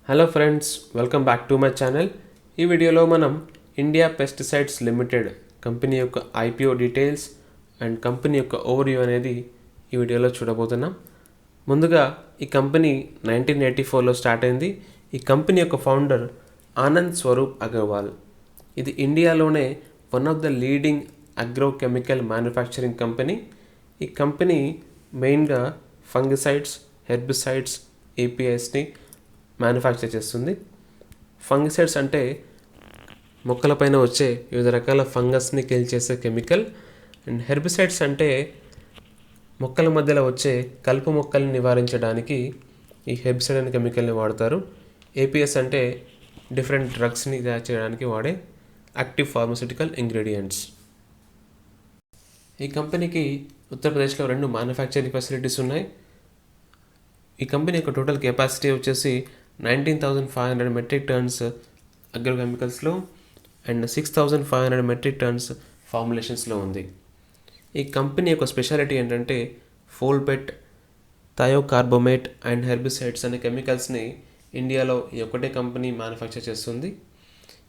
Hello friends, welcome back to my channel. ఈ వీడియోలో మనం ఇండియా పెస్టిసైడ్స్ లిమిటెడ్ కంపెనీ యొక్క ఐపీఓ డీటెయిల్స్ అండ్ కంపెనీ యొక్క ఓవర్వ్యూ అనేది ఈ వీడియోలో చూడబోతున్నాం. ముందుగా ఈ కంపెనీ 1984లో స్టార్ట్ అయింది. ఈ కంపెనీ యొక్క ఫౌండర్ ఆనంద్ స్వరూప్ అగర్వాల్. ఇది ఇండియాలోనే one of the leading agrochemical manufacturing company. ఈ కంపెనీ మెయిన్గా ఫంగిసైడ్స్, హెర్బిసైడ్స్, ఏపీఐస్ని మ్యానుఫ్యాక్చర్ చేస్తుంది. ఫంగిసైడ్స్ అంటే మొక్కలపైన వచ్చే వివిధ రకాల ఫంగస్ని కిల్ చేసే కెమికల్. అండ్ హెర్బిసైడ్స్ అంటే మొక్కల మధ్యలో వచ్చే కలుపు మొక్కల్ని నివారించడానికి ఈ హెర్బిసైడ్ అనే కెమికల్ని వాడతారు. ఏపీఎస్ అంటే డిఫరెంట్ డ్రగ్స్ని తయారు చేయడానికి వాడే యాక్టివ్ ఫార్మస్యూటికల్ ఇంగ్రీడియంట్స్. ఈ కంపెనీకి ఉత్తరప్రదేశ్లో 2 మ్యానుఫ్యాక్చరింగ్ ఫెసిలిటీస్ ఉన్నాయి. ఈ కంపెనీ యొక్క టోటల్ కెపాసిటీ వచ్చేసి 19,500 మెట్రిక్ టన్స్ అగ్రోకెమికల్స్లో అండ్ 6,500 మెట్రిక్ టన్స్ ఫార్ములేషన్స్లో ఉంది. ఈ కంపెనీ యొక్క స్పెషాలిటీ ఏంటంటే ఫోల్బెట్, థయోకార్బోమేట్ అండ్ హెర్బిసైడ్స్ అనే కెమికల్స్ని ఇండియాలో ఈ ఒకటే కంపెనీ మ్యానుఫ్యాక్చర్ చేస్తుంది.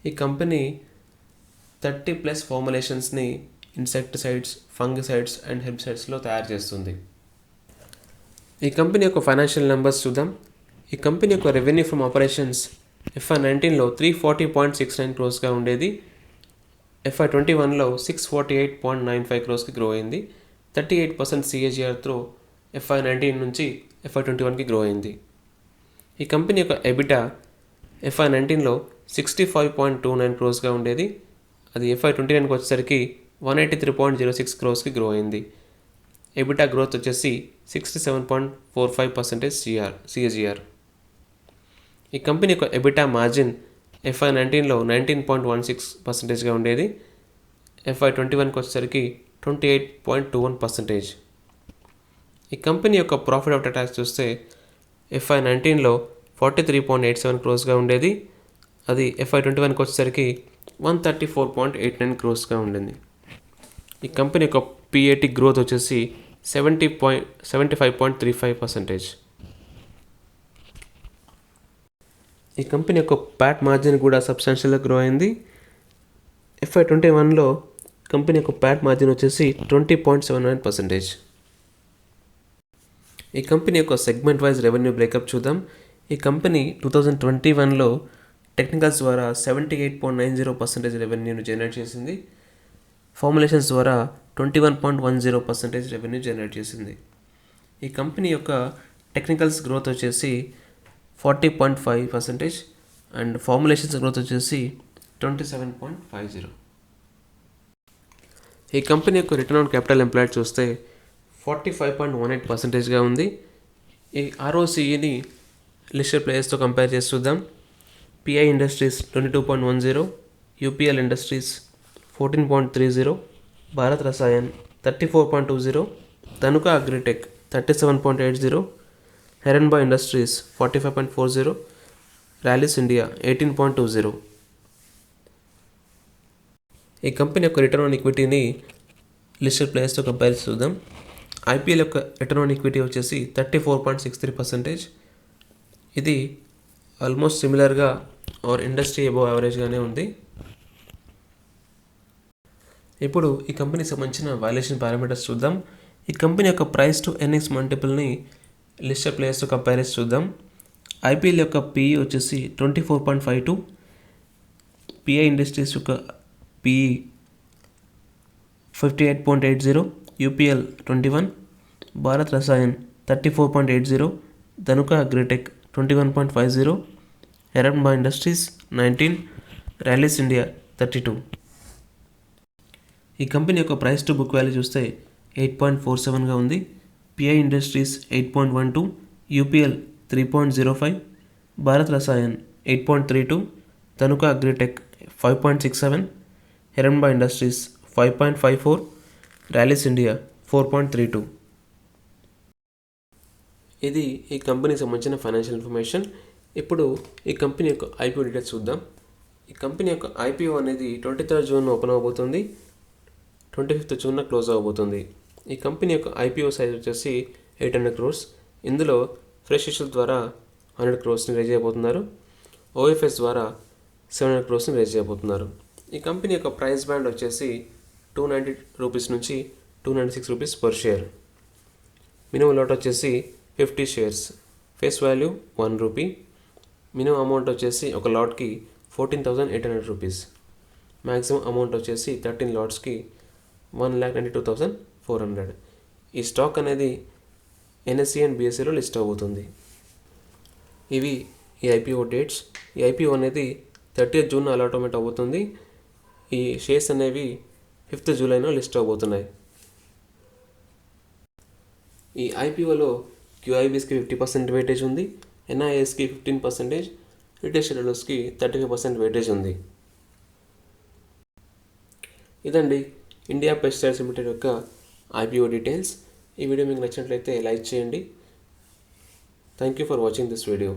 ఈ కంపెనీ 30+ ఫార్ములేషన్స్ని ఇన్సెక్టిసైడ్స్, ఫంగిసైడ్స్ అండ్ హెర్బిసైడ్స్లో తయారు చేస్తుంది. ఈ కంపెనీ యొక్క ఫైనాన్షియల్ నెంబర్స్ చూద్దాం. ఈ కంపెనీ యొక్క రెవెన్యూ ఫ్రమ్ ఆపరేషన్స్ FY19లో 340.69 క్రోర్స్గా ఉండేది. FY21లో 648.95 క్రోర్స్కి గ్రో అయింది. 38% CAGRతో FY19 నుంచి FY21కి గ్రో అయింది. ఈ కంపెనీ యొక్క ఎబిటా FY19లో 65.29 క్రోర్స్గా ఉండేది. అది FY29కి వచ్చేసరికి 183.06 క్రోర్స్కి గ్రో అయింది. ఎబిటా గ్రోత్ వచ్చేసి 67.45% CAGR. ఈ కంపెనీ యొక్క ఎబిటా మార్జిన్ FY19లో 19.16%గా ఉండేది. FY21కి వచ్చేసరికి 28.21%. ఈ కంపెనీ యొక్క ప్రాఫిట్ ఆఫ్టర్ ట్యాక్స్ చూస్తే FY19లో 43.87 క్రోర్స్గా ఉండేది. అది FY21కి వచ్చేసరికి 134.89 క్రోర్స్గా ఉండింది. ఈ కంపెనీ యొక్క PAT గ్రోత్ వచ్చేసి 75.35%. ఈ కంపెనీ యొక్క ప్యాట్ మార్జిన్ కూడా సబ్స్టాన్షియల్గా గ్రో అయింది. FY21లో కంపెనీ యొక్క ప్యాట్ మార్జిన్ వచ్చేసి 20.79%. ఈ కంపెనీ యొక్క సెగ్మెంట్ వైజ్ రెవెన్యూ బ్రేకప్ చూద్దాం. ఈ కంపెనీ 2021లో టెక్నికల్స్ ద్వారా 78.90% రెవెన్యూను జనరేట్ చేసింది. ఫార్ములేషన్స్ ద్వారా 21.10% రెవెన్యూ జనరేట్ చేసింది. ఈ కంపెనీ యొక్క టెక్నికల్స్ గ్రోత్ వచ్చేసి 40.5% అండ్ ఫార్ములేషన్స్ గ్రోత్ వచ్చేసి 27.50. ఈ కంపెనీ యొక్క రిటర్న్ ఆన్ క్యాపిటల్ ఎంప్లాయిడ్ చూస్తే 45.18%గా ఉంది. ఈ ROCEని లిస్టెడ్ ప్లేయర్స్తో కంపేర్ చేసి చూద్దాం. PI industries 22.10, UPL industries 14.30, Bharat Rasayan 34.20, Dhanuka agritech 37.80, Heranba industries 45.40, Rallis India 18.20. ఈ కంపెనీ యొక్క రిటర్న్ ఆన్ ఈక్విటీని లిస్టెడ్ ప్లేయర్స్తో కంపేర్ చూద్దాం. IPL యొక్క రిటర్న్ ఆన్ ఈక్విటీ వచ్చేసి 34.63%. ఇది ఆల్మోస్ట్ సిమిలర్గా ఆర్ ఇండస్ట్రీ అబోవ్ యావరేజ్గానే ఉంది. ఇప్పుడు ఈ కంపెనీకి సంబంధించిన వాల్యుయేషన్ పారామీటర్స్ చూద్దాం. ఈ కంపెనీ యొక్క ప్రైస్ టు ఎర్నింగ్స్ మల్టిపుల్ని లిస్టెడ్ ప్లేయర్స్తో కంపేర్ చేసి చూద్దాం. IPL యొక్క PE వచ్చేసి 24.52, PI ఇండస్ట్రీస్ యొక్క PE 58.80, UPL 21, Bharat Rasayan 34.80, Dhanuka agritech 21.50, Heranba industries 19, Rallis India 32. ఈ కంపెనీ యొక్క ప్రైస్ టు బుక్ వాల్యూ చూస్తే 8.47గా ఉంది. PI industries 8.12, UPL 3.05, Bharat Rasayan 8.32, Dhanuka agritech 5.67, Heranba industries 5.54, Rallis India 4.32. ఇది ఈ కంపెనీకి సంబంధించిన ఫైనాన్షియల్ ఇన్ఫర్మేషన్. ఇప్పుడు ఈ కంపెనీ యొక్క IPO డీటెయిల్స్ చూద్దాం. ఈ కంపెనీ యొక్క IPO అనేది 23rd జూన్ ఓపెన్ అవబోతుంది, 25th జూన్ క్లోజ్ అవబోతుంది. ఈ కంపెనీ యొక్క IPO సైజ్ వచ్చేసి 800 crores. ఇందులో ఫ్రెష్ ఇష్యూల ద్వారా 100 crores రేజ్ చేయబోతున్నారు. ఓఎఫ్ఎస్ ద్వారా 700 crores రేజ్ చేయబోతున్నారు. ఈ కంపెనీ యొక్క ప్రైస్ బ్యాండ్ వచ్చేసి 290 రూపీస్ నుంచి 296 rupees per share. Minimum lot వచ్చేసి 50 shares. Face value 1 rupee. Minimum amount వచ్చేసి ఒక లాట్కి 14,800 రూపీస్. మ్యాక్సిమం అమౌంట్ వచ్చేసి 13 లాట్స్కి 1,92,400. ఈ స్టాక్ అనేది ఎన్ఎస్ఈ అండ్ బిఎస్ఈలో లిస్ట్ అవుతుంది. ఇవి ఈ ఐపీఓ డేట్స్. ఈ ఐపీఓ అనేది 30th జూన్ అలాట్మెంట్ అవుతుంది. ఈ షేర్స్ అనేవి 5th జూలైలో లిస్ట్ అవబోతున్నాయి. ఈ ఐపీఓలో క్యూఐబీస్కి 50% వెయిటేజ్ ఉంది, ఎన్ఐఎస్కి 15%, రిటైల్ షేర్హోల్డర్స్కి 35% వెయిటేజ్ ఉంది. ఇదండి ఇండియా పెస్టిసైడ్స్ లిమిటెడ్ యొక్క ఐపీఓ డీటెయిల్స్. ఈ వీడియో మీకు నచ్చినట్లయితే లైక్ చేయండి. Thank you for watching this video.